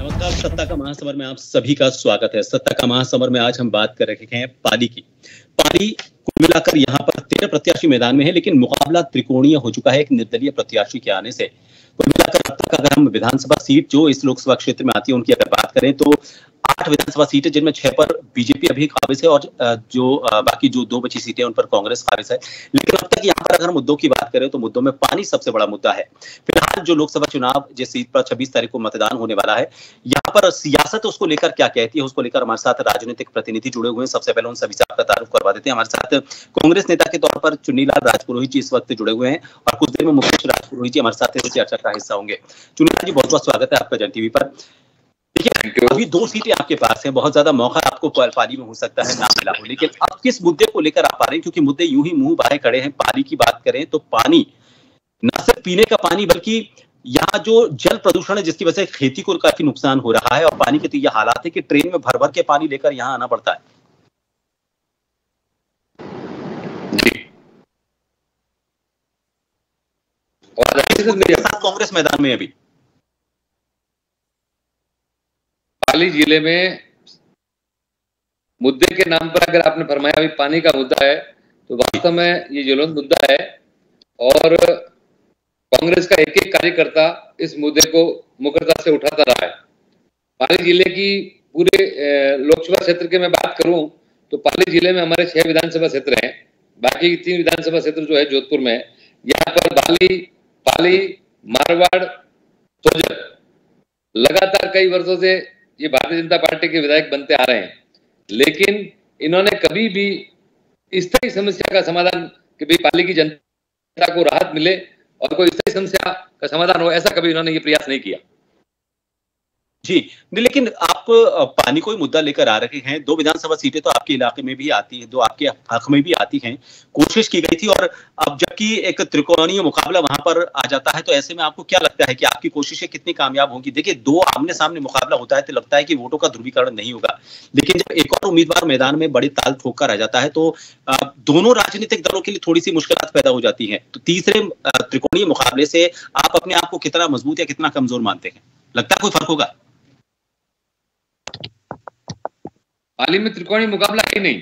नमस्कार, सत्ता का महासमर में आप सभी का स्वागत है। सत्ता का महासमर में आज हम बात कर रहे हैं पाली की। पाली कुल मिलाकर यहाँ पर 13 प्रत्याशी मैदान में है, लेकिन मुकाबला त्रिकोणीय हो चुका है एक निर्दलीय प्रत्याशी के आने से। कुल मिलाकर अब तक अगर हम विधानसभा सीट जो इस लोकसभा क्षेत्र में आती है उनकी अगर बात करें तो 8 विधानसभा सीटें, जिनमें 6 पर बीजेपी अभी काबिज है और बाकी जो 2 बची सीटें उन पर कांग्रेस काबिज है। लेकिन अब तक यहाँ पर अगर मुद्दों की बात करें तो मुद्दों में पानी सबसे बड़ा मुद्दा है। फिलहाल जो लोकसभा चुनाव जिस सीट पर 26 तारीख को मतदान होने वाला है, यहाँ पर सियासत उसको लेकर क्या कहती है, उसको लेकर हमारे साथ राजनीतिक प्रतिनिधि जुड़े हुए हैं। सबसे पहले उन सभी से आपका तारुफ करवा देते हैं। हमारे साथ कांग्रेस नेता के तौर पर चुन्नीलाल राजपुरोहित जी इस वक्त जुड़े हुए हैं और कुछ देर में मुकेश राजपुरोहित जी हमारे साथ इस चर्चा का हिस्सा होंगे। चुन्नीलाल जी, बहुत बहुत स्वागत है आपका जन टीवी पर। देखिए, अभी 2 सीटें आपके पास हैं, बहुत ज्यादा मौका आपको पाली में हो सकता है ना मिला हो, लेकिन अब किस मुद्दे को लेकर आप आ रहे हैं? क्योंकि मुद्दे यूं ही मुंह बाहे खड़े हैं। पाली की बात करें तो पानी न सिर्फ पीने का पानी, बल्कि यहाँ जो जल प्रदूषण है जिसकी वजह से खेती को काफी नुकसान हो रहा है, और पानी के तो ये हालात है कि ट्रेन में भर भर के पानी लेकर यहाँ आना पड़ता है। और मेरे साथ कांग्रेस मैदान में अभी पाली जिले में मुद्दे के नाम पर अगर आपने फरमाया अभी पानी का मुद्दा है, तो वास्तव में ये ज्वलंत मुद्दा है और कांग्रेस का एक एक कार्यकर्ता इस मुद्दे को मुखरता से उठाता रहा है। पाली जिले की पूरे लोकसभा क्षेत्र की मैं बात करूं तो पाली जिले में हमारे 6 विधानसभा क्षेत्र हैं। बाकी 3 विधानसभा क्षेत्र जो है जोधपुर में, यहाँ पर बाली, पाली, मारवाड़, सोजत लगातार कई वर्षों से ये भारतीय जनता पार्टी के विधायक बनते आ रहे हैं, लेकिन इन्होंने कभी भी इस तरह की समस्या का समाधान कि भाई पाली की जनता को राहत मिले और कोई इस तरह की समस्या का समाधान हो, ऐसा कभी इन्होंने ये प्रयास नहीं किया। जी नहीं, लेकिन आप पानी को ही मुद्दा लेकर आ रहे हैं। 2 विधानसभा सीटें तो आपके इलाके में भी आती है, 2 आपके हक में भी आती हैं। कोशिश की गई थी और अब जबकि एक त्रिकोणीय मुकाबला वहां पर आ जाता है, तो ऐसे में आपको क्या लगता है कि आपकी कोशिशें कितनी कामयाब होंगी? देखिए, 2 आमने सामने मुकाबला होता है तो लगता है कि वोटों का ध्रुवीकरण नहीं होगा, लेकिन जब एक और उम्मीदवार मैदान में बड़ी ताल ठोक कर आ जाता है तो दोनों राजनीतिक दलों के लिए थोड़ी सी मुश्किलात पैदा हो जाती है। तो तीसरे त्रिकोणीय मुकाबले से आप अपने आप को कितना मजबूत या कितना कमजोर मानते हैं? लगता है कोई फर्क होगा? पाली में त्रिकोणीय मुकाबला है ही नहीं।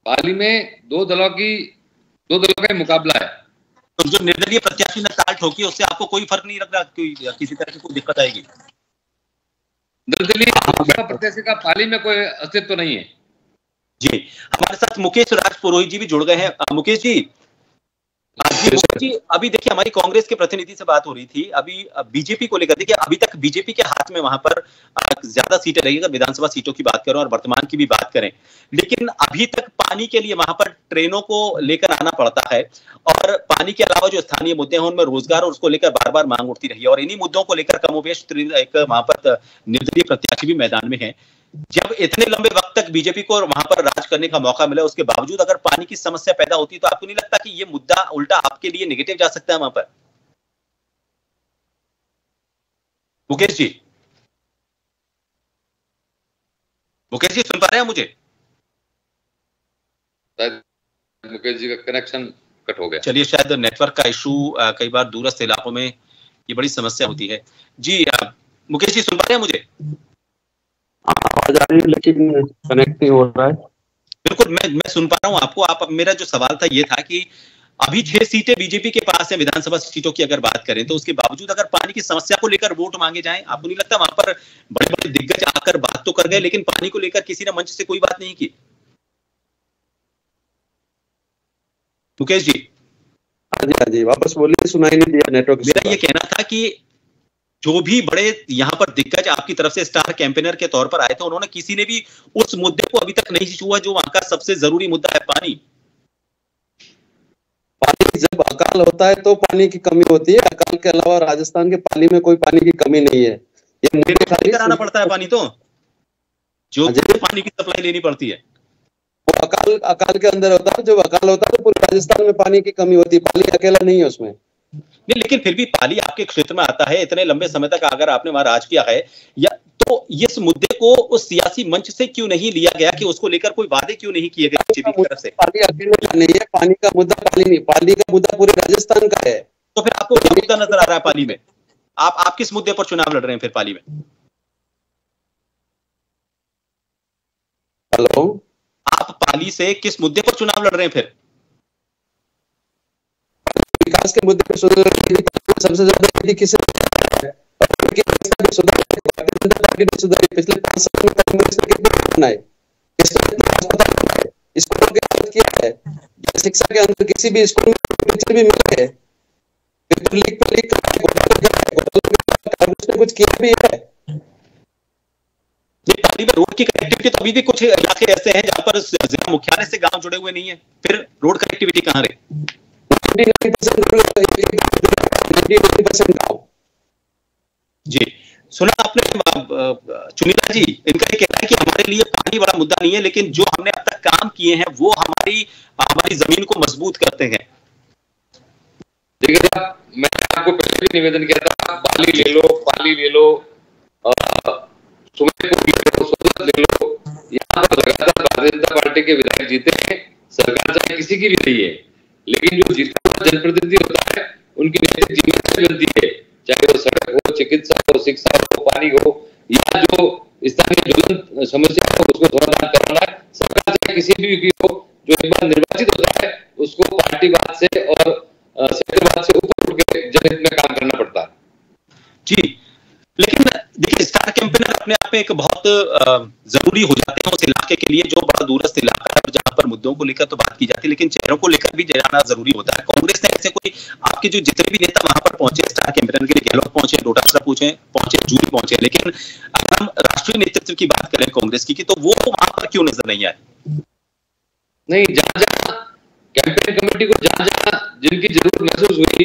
पाली में 2 दलों का मुकाबला है। तो जो निर्दलीय प्रत्याशी ने ताल ठोकी उससे आपको कोई फर्क नहीं लग रहा, किसी तरह की कोई दिक्कत आएगी? निर्दलीय प्रत्याशी का पाली में कोई अस्तित्व नहीं है। जी, हमारे साथ मुकेश राजपुरोहित जी भी जुड़ गए हैं। मुकेश जी, अभी देखिए, हमारी कांग्रेस के प्रतिनिधि से बात हो रही थी अभी बीजेपी को लेकर। देखिए, अभी तक बीजेपी के हाथ में वहां पर ज्यादा सीटें रही, अगर विधानसभा सीटों की बात करें और वर्तमान की भी बात करें, लेकिन अभी तक पानी के लिए वहां पर ट्रेनों को लेकर आना पड़ता है और पानी के अलावा जो स्थानीय मुद्दे हैं उनमें रोजगार और उसको लेकर बार बार मांग उठती रही है, और इन्हीं मुद्दों को लेकर कमोबेश एक वहां पर निर्दलीय प्रत्याशी भी मैदान में है। जब इतने लंबे वक्त तक बीजेपी को वहां पर राज करने का मौका मिला, उसके बावजूद अगर पानी की समस्या पैदा होती तो आपको नहीं लगता कि ये मुद्दा उल्टा आपके लिए नेगेटिव जा सकता है वहां पर? मुकेश जी, मुकेश जी सुन पा रहे हैं मुझे? मुकेश जी का कनेक्शन कट हो गया। चलिए, शायद नेटवर्क का इशू, कई बार दूरस्थ इलाकों में ये बड़ी समस्या होती है। जी मुकेश जी सुन पा रहे हैं मुझे? आवाज आ रही है लेकिन कनेक्ट नहीं हो रहा है। बिल्कुल, मैं सुन पा रहा हूं आपको। आप, मेरा जो सवाल था ये था कि अभी 6 सीटें बीजेपी के पास है विधानसभा सीटों की अगर बात करें, तो उसके बावजूद अगर पानी की समस्या को लेकर वोट मांगे जाएं, आपको नहीं लगता वहां पर बड़े बड़े दिग्गज आकर बात तो कर गए, लेकिन पानी को लेकर किसी ने मंच से कोई बात नहीं की? मुकेश जी, हाँ जी, वापस बोलिए, सुनाई नहीं दिया नेटवर्क। मेरा ये कहना था कि जो भी बड़े यहाँ पर दिग्गज आपकी तरफ से स्टार कैंपेनर के तौर पर आए थे, उन्होंने किसी ने भी उस मुद्दे को अभी तक नहीं छुआ जो वहां का सबसे जरूरी मुद्दा है, पानी। पानी जब अकाल होता है तो पानी की कमी होती है। अकाल के अलावा राजस्थान के पानी में कोई पानी की कमी नहीं है। ये मुद्दे खाली कराना पड़ता है पानी, तो जो पानी की सप्लाई लेनी पड़ती है वो अकाल के अंदर होता है। जब अकाल होता है तो पूरे राजस्थान में पानी की कमी होती है, पानी अकेला नहीं है उसमें। नहीं, लेकिन फिर भी पाली आपके क्षेत्र में आता है, इतने लंबे समय तक अगर आपने वहां राज किया है, या तो इस मुद्दे को उस सियासी मंच से क्यों नहीं लिया गया कि उसको लेकर कोई वादे क्यों नहीं किए गए बीजेपी की तरफ से? पाली अकेले नहीं है, पानी का मुद्दा पाली नहीं, पाली का मुद्दा पूरे राजस्थान का है। तो फिर आपको क्या मुद्दा नजर आ रहा है पाली में? आप किस मुद्दे पर चुनाव लड़ रहे हैं फिर पाली में? हेलो, आप पाली से किस मुद्दे पर चुनाव लड़ रहे हैं फिर? विकास के मुद्दे पर सबसे ज्यादा किसे सुधारी? पिछले 5 साल में कांग्रेस ने कितने बनाए, स्कूलों के अंदर किया है, शिक्षा के अंदर किसी भी स्कूल में टीचर भी मिले, पेपर लीक पर लीक कांग्रेस ने कुछ किया भी है? ये पाली में रोड की कनेक्टिविटी, तो अभी भी कुछ इलाके ऐसे हैं जहां पर जिला मुख्यालय से गांव जुड़े हुए नहीं है, फिर रोड कनेक्टिविटी कहां रही? 99% गांव। जी, सुना आपने चुनिंदा जी, इनका ये कहना है कि हमारे लिए पानी बड़ा मुद्दा नहीं है, लेकिन जो हमने अब तक काम किए हैं वो हमारी जमीन को मजबूत करते हैं। देखिए साहब, मैंने आपको पहले भी निवेदन किया था, पाली ले लो, सुमेरपुर ले लो, सोनभद्र ले लो, यहाँ पर लगातार भारतीय जनता पार्टी के विधायक जीते हैं, सरकार चाहे किसी की भी रही है, लेकिन जो जीता हुआ जनप्रतिनिधि होता है उनकी नैतिक जिम्मेदारी बनती है, चाहे वो सड़क हो, चिकित्सा हो, शिक्षा हो, पानी हो, या जो स्थानीय ज्वलंत समस्या हो उसको समाधान करवाना है। सरकार चाहे किसी भी हो, जो एक बार निर्वाचित होता है उसको पार्टीवाद से और सेक्टरवाद से ऊपर उठ के जनहित में काम करना पड़ता है। जी, लेकिन देखिए, स्टार कैंपेनर अपने आप में एक बहुत जरूरी हो जाते हैं उस इलाके के लिए जो बड़ा दूरस्थ इलाका है, जहां पर मुद्दों को लेकर तो बात की जाती है, लेकिन चेहरों को लेकर भी जाना जरूरी होता है। कांग्रेस ने ऐसे कोई, आपके जो जितने भी नेता वहां पर पहुंचे स्टार कैंपेनर के लिए, गहलोत पहुंचे, डोटासरा पहुंचे, जूही पहुंचे, लेकिन अगर हम राष्ट्रीय नेतृत्व की बात करें कांग्रेस की, तो वो वहां पर क्यों नजर नहीं आए? नहीं, जहां कैंपेन कमेटी को जहां जिनकी जरूरत महसूस हुई,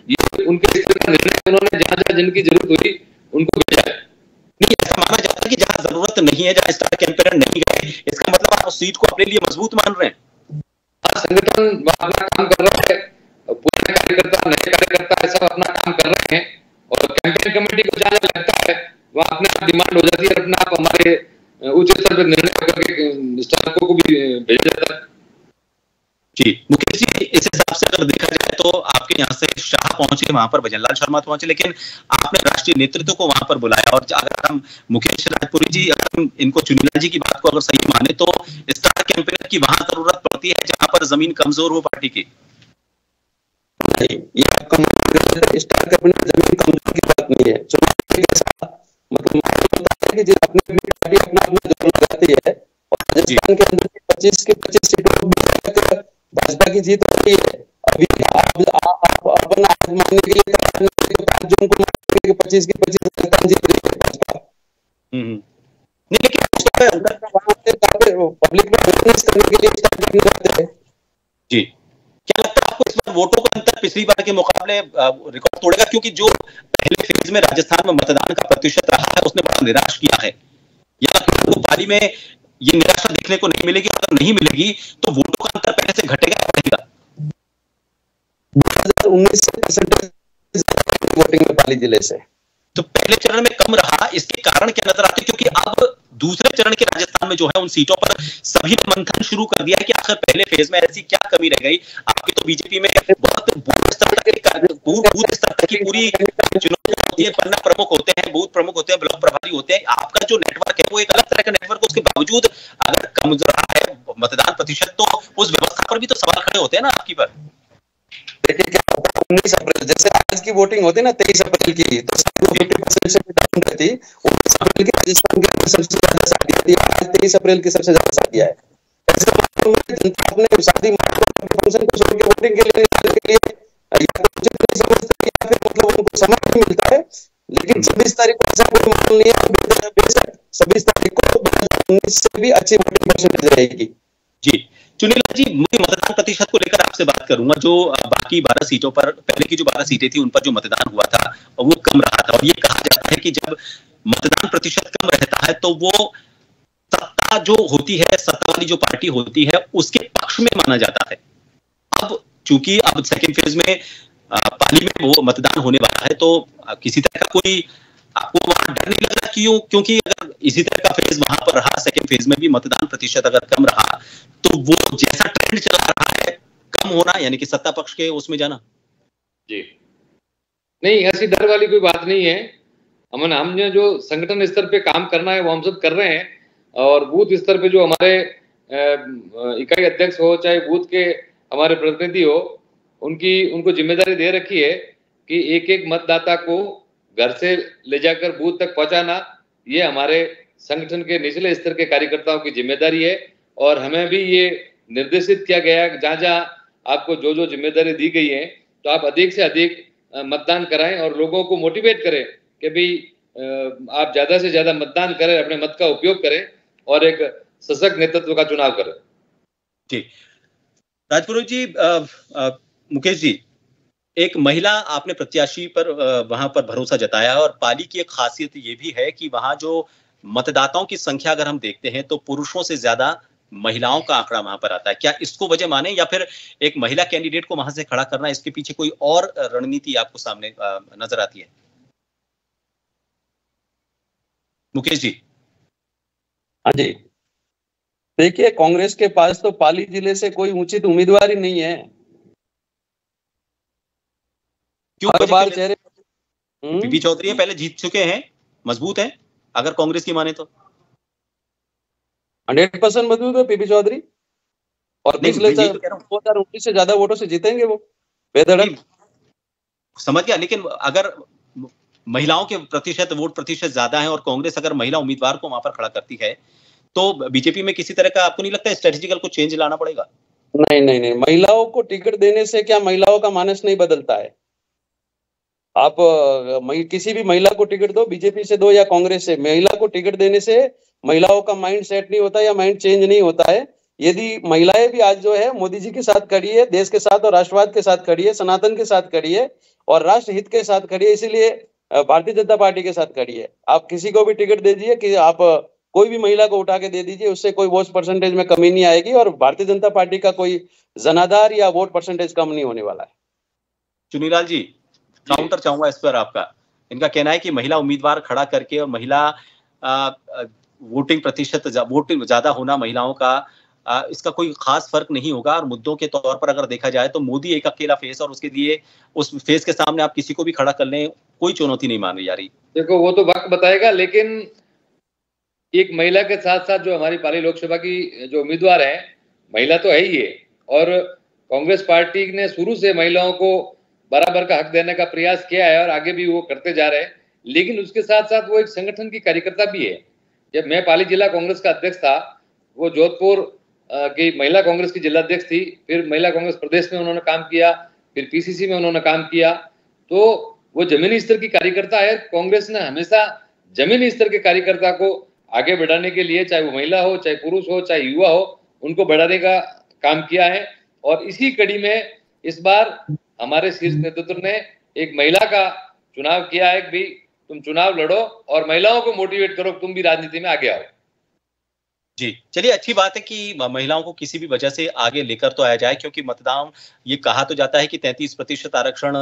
ये उनके निर्णय, उन्होंने जहां जिनकी जरूरत हुई उनको भेजा है। नहीं, ऐसा माना जाता है कि जहां जरूरत नहीं है, जहां स्टार कैंपेनर नहीं गए, इसका मतलब आप उस सीट को अपने लिए मजबूत मान रहे हैं? संगठन अपना काम कर रहा है, पुराने कार्यकर्ता, नए कार्यकर्ता सब अपना काम कर रहे हैं, और कैंपेन कमेटी को जहां लगता है वहां अपने आप डिमांड हो जाती है, अपना आप हमारे उच्च स्तर पर निर्णय करके स्टाफों को भी भेजा जाता है। जी, मुकेश जी, इस हिसाब से अगर देखा जाए तो आपके यहाँ से शाह पहुंचे, वहां पर भजनलाल शर्मा पहुंचे, लेकिन आपने राष्ट्रीय नेतृत्व को वहां पर बुलाया, और अगर हम मुकेश राजपुरी जी, अगर हम इनको चुनिंदा जी की बात को अगर सही माने, तो स्टार कैंपेनर की वहां जरूरत पड़ती है जहां पर जमीन कमजोर हो पार्टी की। ये आपका स्टार कैंपेनर जमीन कमजोर की बात नहीं है, मतलब कि अपने पार्टी अपना जोर लगाती है, और राजस्थान के अंदर 25 की 25 सीटों भाजपा की जीत हो रही है। अभी आप अपना मानने के लिए 5 जून को 25 की 25 जीत रही है भाजपा। नहीं, लेकिन पब्लिक में अवेयरनेस करने के लिए स्टार्ट करने जाते हैं। जी, क्या लगता है आपको इस बार वोटों का अंतर पिछली बार के मुकाबले रिकॉर्ड तोड़ेगा? क्योंकि जो पहले फेज में राजस्थान में मतदान का प्रतिशत रहा है उसने बड़ा निराश किया है, या आपको पाली में ये निराशा देखने को नहीं मिलेगी? अगर नहीं मिलेगी तो वोटों का अंतर पहले से घटेगा या बढ़ेगा? 2019 से परसेंटेज वोटिंग में पाली जिले से तो पहले चरण में कम रहा, इसके कारण क्या नजर आते हैं? क्योंकि अब दूसरे चरण के राजस्थान में जो है उन सीटों पर सभी ने मंथन शुरू कर दिया है कि आखिर पहले फेज में ऐसी क्या कमी रह गई। आपकी तो बीजेपी में बहुत बूथ स्तर तक की पूरी चुनौती होती है, पन्ना प्रमुख होते हैं, बूथ प्रमुख होते हैं, ब्लॉक प्रभारी होते हैं। आपका जो नेटवर्क है वो एक अलग तरह का नेटवर्क, उसके बावजूद अगर कमजोर है मतदान प्रतिशत तो उस व्यवस्था पर भी तो सवाल खड़े होते हैं ना आपकी पर। देखिए क्या होता है, 19 अप्रैल जैसे आज की वोटिंग होती है ना 23 अप्रैल की, तो 50% से डाउन रहती, 19 अप्रैल की राजस्थान की सबसे ज्यादा शादी आती है, आज 23 अप्रैल की सबसे ज्यादा शादी है। ऐसे जनता अपने शादी फंक्शन को छोड़ के वोटिंग के लिए या तो उचित नहीं समझते या फिर मतलब उनको समय नहीं मिलता है। लेकिन 26 तारीख को ऐसा कोई माहौल नहीं है, बेशक 26 तारीख को 2019 से भी अच्छी वोटिंग परसेंटेज रहेगी। जी चुनीलाल जी, मैं मतदान प्रतिशत को लेकर आपसे बात करूंगा। जो बाकी 12 सीटों पर, पहले की जो 12 सीटें थी उन पर जो मतदान हुआ था वो कम रहा था, और ये कहा जाता है कि जब मतदान प्रतिशत कम रहता है तो वो सत्ता जो होती है, सत्ता वाली जो पार्टी होती है उसके पक्ष में माना जाता है। अब चूंकि अब सेकेंड फेज में पाली में वो मतदान होने वाला है, तो किसी तरह का कोई आपको वहां डर नहीं लग रहा? क्योंकि अगर इसी तरह का फेज वहां पर रहा, सेकेंड फेज में भी मतदान प्रतिशत अगर कम रहा तो वो जैसा ट्रेंड चला रहा है कम होना, यानी कि सत्ता पक्ष के उसमें जाना। जी नहीं, ऐसी डर वाली कोई बात नहीं है। हमने जो संगठन स्तर पे काम करना है वो हम सब कर रहे हैं, और बूथ स्तर पे जो हमारे इकाई अध्यक्ष हो चाहे बूथ के हमारे प्रतिनिधि हो, उनको जिम्मेदारी दे रखी है कि एक एक मतदाता को घर से ले जाकर बूथ तक पहुंचाना, ये हमारे संगठन के निचले स्तर के कार्यकर्ताओं की जिम्मेदारी है। और हमें भी ये निर्देशित किया गया है जहां जहां आपको जो जो जिम्मेदारी दी गई है तो आप अधिक से अधिक मतदान कराएं और लोगों को मोटिवेट करें कि भाई आप ज्यादा से ज्यादा मतदान करें, अपने मत का उपयोग करें और एक सशक्त नेतृत्व का चुनाव करें। जी राजपुरोहित जी, मुकेश जी, एक महिला आपने प्रत्याशी पर वहां पर भरोसा जताया है, और पाली की एक खासियत ये भी है कि वहां जो मतदाताओं की संख्या अगर हम देखते हैं तो पुरुषों से ज्यादा महिलाओं का आंकड़ा वहां पर आता है। क्या इसको वजह माने, या फिर एक महिला कैंडिडेट को वहां से खड़ा करना, इसके पीछे कोई और रणनीति आपको सामने नजर आती है? मुकेश जी। हाँ जी, देखिए कांग्रेस के पास तो पाली जिले से कोई उचित उम्मीदवार ही नहीं है। क्यों? हर बार चेहरे पीपी चौधरी पहले जीत चुके हैं, मजबूत है अगर कांग्रेस की माने तो। 100% मजबूत है पीपी चौधरी, और पिछले 2019 से ज्यादा वोटों से जीतेंगे वो बेधड़क। समझ गया, लेकिन अगर महिलाओं के प्रतिशत, वोट प्रतिशत ज्यादा है और कांग्रेस अगर महिला उम्मीदवार को वहां पर खड़ा करती है तो बीजेपी में किसी तरह का आपको नहीं लगता स्ट्रेटेजिकल को चेंज लाना पड़ेगा? नहीं नहीं नहीं, महिलाओं को टिकट देने से क्या महिलाओं का मानस नहीं बदलता है? आप किसी भी महिला को टिकट दो, बीजेपी से दो या कांग्रेस से, महिला को टिकट देने से महिलाओं का माइंड सेट नहीं होता या माइंड चेंज नहीं होता है। यदि महिलाएं भी आज जो है मोदी जी के साथ खड़ी है, देश के साथ और राष्ट्रवाद के साथ खड़ी है, सनातन के साथ खड़ी है और राष्ट्र हित के साथ खड़ी है, इसीलिए भारतीय जनता पार्टी के साथ खड़ी है। आप किसी को भी टिकट दे दीजिए, कि आप कोई भी महिला को उठा के दे दीजिए, उससे कोई वोट परसेंटेज में कमी नहीं आएगी और भारतीय जनता पार्टी का कोई जनाधार या वोट परसेंटेज कम नहीं होने वाला है। चुनीलाल जी, काउंटर चाहूंगा इस पर आपका। इनका कहना है कि महिला उम्मीदवार खड़ा करके और महिला वोटिंग प्रतिशत, वोटिंग ज्यादा होना महिलाओं का, इसका कोई खास फर्क नहीं होगा, और मुद्दों के तौर पर अगर देखा जाए तो मोदी एक अकेला फेस, और उसके लिए उस फेस के सामने आप किसी को भी खड़ा कर लें, कोई चुनौती नहीं मानी जा रही। देखो वो तो वक्त बताएगा, लेकिन एक महिला के साथ साथ जो हमारी पाली लोकसभा की जो उम्मीदवार है, महिला तो है ही है, और कांग्रेस पार्टी ने शुरू से महिलाओं को बराबर का हक देने का प्रयास किया है और आगे भी वो करते जा रहे हैं। लेकिन उसके साथ साथ वो एक संगठन की कार्यकर्ता भी है। जब मैं पाली जिला कांग्रेस का अध्यक्ष था, वो जोधपुर की महिला कांग्रेस की जिला अध्यक्ष थी, फिर महिला कांग्रेस प्रदेश में उन्होंने काम किया, फिर पीसीसी में उन्होंने काम किया, तो वो जमीनी स्तर की कार्यकर्ता है। कांग्रेस ने हमेशा जमीनी स्तर के कार्यकर्ता को आगे बढ़ाने के लिए, चाहे वो महिला हो, चाहे पुरुष हो, चाहे युवा हो, उनको बढ़ाने का काम किया है। और इसी कड़ी में इस बार हमारे शीर्ष नेतृत्व ने एक महिला का चुनाव किया है कि भाई तुम चुनाव लड़ो और महिलाओं को मोटिवेट करो, तुम भी राजनीति में आगे आओ। जी, चलिए अच्छी बात है कि महिलाओं को किसी भी वजह से आगे लेकर तो आया जाए, क्योंकि मतदान, ये कहा तो जाता है कि 33% आरक्षण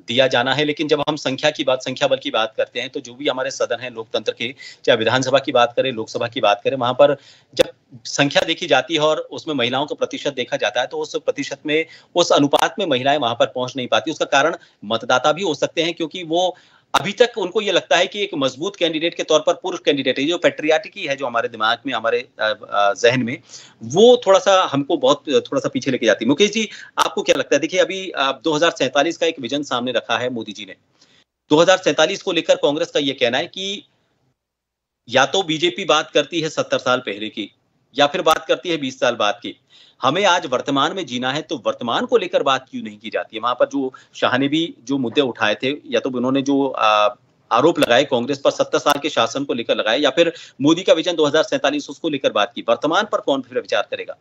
दिया जाना है, लेकिन जब हम संख्या बल की बात करते हैं, तो जो भी हमारे सदन हैं लोकतंत्र के, चाहे विधानसभा की बात करें, लोकसभा की बात करें, वहाँ पर जब संख्या देखी जाती है और उसमें महिलाओं का प्रतिशत देखा जाता है, तो उस प्रतिशत में, उस अनुपात में महिलाएं वहाँ पर पहुंच नहीं पाती। उसका कारण मतदाता भी हो सकते हैं, क्योंकि वो अभी तक उनको ये लगता है कि एक मजबूत कैंडिडेट के तौर पर पुरुष कैंडिडेट है, जो पैट्रियार्की है जो हमारे दिमाग में, हमारे जहन में, वो थोड़ा-सा हमको बहुत थोड़ा-सा पीछे लेके जाती है। मुकेश जी, आपको क्या लगता है? देखिए, अभी 2047 का एक विजन सामने रखा है मोदी जी ने। 2047 को लेकर कांग्रेस का ये कहना है कि या तो बीजेपी बात करती है 70 साल पहले की, या फिर बात करती है 20 साल बाद की। हमें आज वर्तमान में जीना है, तो वर्तमान को लेकर बात क्यों नहीं की जाती है? वहाँ पर जो शाह ने भी जो मुद्दे उठाए थे, या तो उन्होंने जो आरोप लगाए कांग्रेस पर 70 साल के शासन को लेकर लगाए, या फिर मोदी का विजन 2047 उसको लेकर बात की। वर्तमान पर कौन फिर विचार करेगा?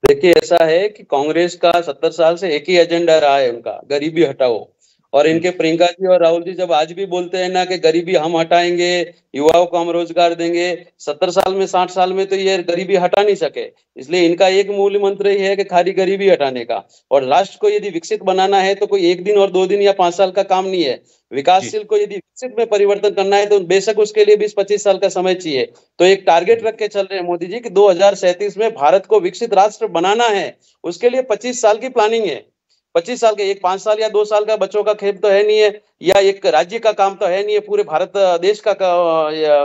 देखिए, ऐसा है कि कांग्रेस का 70 साल से एक ही एजेंडा रहा है उनका, गरीबी हटाओ। और इनके प्रियंका जी और राहुल जी जब आज भी बोलते हैं ना कि गरीबी हम हटाएंगे, युवाओं को हम रोजगार देंगे, 70 साल में 60 साल में तो ये गरीबी हटा नहीं सके। इसलिए इनका एक मूल मंत्र ही है कि खाली गरीबी हटाने का। और राष्ट्र को यदि विकसित बनाना है तो कोई एक दिन और 2 दिन या 5 साल का काम नहीं है। विकासशील को यदि विकसित में परिवर्तन करना है तो बेशक उसके लिए 20-25 साल का समय चाहिए। तो एक टारगेट रख के चल रहे हैं मोदी जी कि 2037 में भारत को विकसित राष्ट्र बनाना है। उसके लिए 25 साल की प्लानिंग है। 25 साल के, एक 5 साल या 2 साल का बच्चों का खेल तो है नहीं है, या एक राज्य का काम तो है नहीं है, पूरे भारत देश का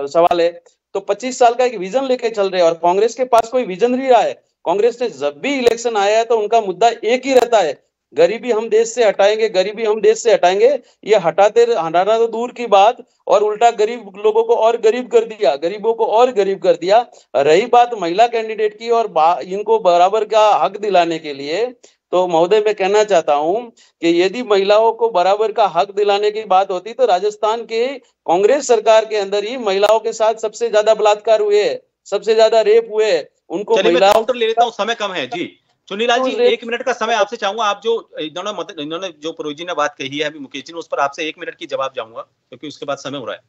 सवाल है। तो 25 साल का एक विजन लेके चल रहे हैं, और कांग्रेस के पास कोई विजन नहीं रहा है। कांग्रेस ने जब भी इलेक्शन आया है तो उनका मुद्दा एक ही रहता है, गरीबी हम देश से हटाएंगे, गरीबी हम देश से हटाएंगे। ये हटाना तो दूर की बात, और उल्टा गरीब लोगों को और गरीब कर दिया, गरीबों को और गरीब कर दिया। रही बात महिला कैंडिडेट की और इनको बराबर का हक दिलाने के लिए, तो महोदय मैं कहना चाहता हूं कि यदि महिलाओं को बराबर का हक दिलाने की बात होती तो राजस्थान के कांग्रेस सरकार के अंदर ही महिलाओं के साथ सबसे ज्यादा बलात्कार हुए, सबसे ज्यादा रेप हुए। उनको महिलाओं, काउंटर ले लेता हूं, समय कम है जी। चुन्नीलाल जी, 1 मिनट का समय आपसे चाहूंगा। आप जो इन्होंने जो पुरोहित जी ने बात कही है अभी मुकेश जी ने, उस पर आपसे 1 मिनट की जवाब चाहूंगा, क्योंकि उसके बाद समय हो रहा है।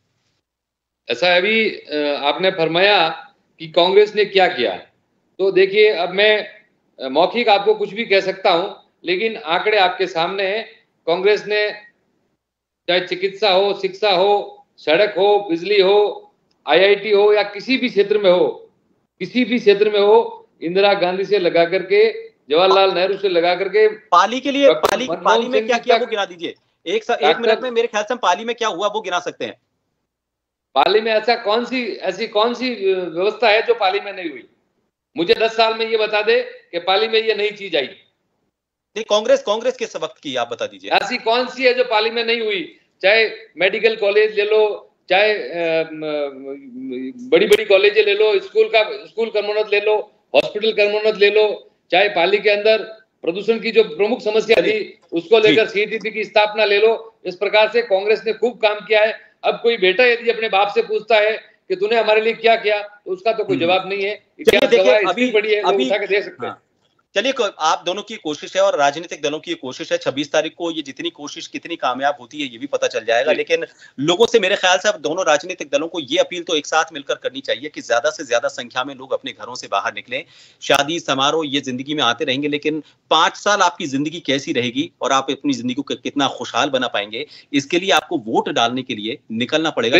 ऐसा है, अभी आपने फरमाया कि कांग्रेस ने क्या किया, तो देखिए, अब मैं मौखिक आपको कुछ भी कह सकता हूं, लेकिन आंकड़े आपके सामने हैं। कांग्रेस ने चाहे चिकित्सा हो, शिक्षा हो, सड़क हो, बिजली हो, आईआईटी हो, या किसी भी क्षेत्र में हो, किसी भी क्षेत्र में हो, इंदिरा गांधी से लगा करके, जवाहरलाल नेहरू से लगा करके, पाली के लिए, पाली में क्या किया वो गिना दीजिए। एक मिनट में मेरे ख्याल से पाली में क्या हुआ वो गिना सकते हैं। पाली में ऐसी कौन सी व्यवस्था है जो पाली में नहीं हुई? मुझे 10 साल में ये बता दे कि पाली में ये नई चीज आई। नहीं, कांग्रेस किस वक्त की आप बता दीजिए। ऐसी कौन सी है जो पाली में नहीं हुई? चाहे मेडिकल कॉलेज ले लो, चाहे बड़ी बड़ी कॉलेज ले लो, स्कूल कर्मोन्नत ले लो, हॉस्पिटल कर्मोन्नत ले लो, चाहे पाली के अंदर प्रदूषण की जो प्रमुख समस्या थी उसको लेकर सीटीपी की स्थापना ले लो। इस प्रकार से कांग्रेस ने खूब काम किया है। अब कोई बेटा यदि अपने बाप से पूछता है कि तूने हमारे लिए क्या किया, तो उसका तो कोई जवाब नहीं है। इतिहास गवाह इतनी बड़ी है, लोग उठा के दे सकते हैं। चलिए, आप दोनों की कोशिश है और राजनीतिक दलों की कोशिश है। 26 तारीख को ये जितनी कोशिश कितनी कामयाब होती है ये भी पता चल जाएगा। लेकिन लोगों से मेरे ख्याल से अब दोनों राजनीतिक दलों को ये अपील तो एक साथ मिलकर करनी चाहिए कि ज्यादा से ज्यादा संख्या में लोग अपने घरों से बाहर निकलें। शादी समारोह ये जिंदगी में आते रहेंगे, लेकिन 5 साल आपकी जिंदगी कैसी रहेगी और आप अपनी जिंदगी को कितना खुशहाल बना पाएंगे, इसके लिए आपको वोट डालने के लिए निकलना पड़ेगा।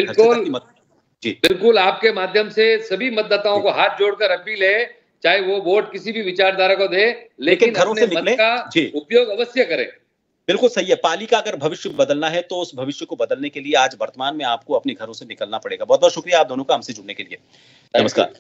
बिल्कुल, आपके माध्यम से सभी मतदाताओं को हाथ जोड़कर अपील है, चाहे वो वोट किसी भी विचारधारा को दे, लेकिन घरों से मत का उपयोग अवश्य करें। बिल्कुल सही है। पाली का अगर भविष्य बदलना है तो उस भविष्य को बदलने के लिए आज वर्तमान में आपको अपने घरों से निकलना पड़ेगा। बहुत बहुत शुक्रिया आप दोनों का हमसे जुड़ने के लिए। नमस्कार।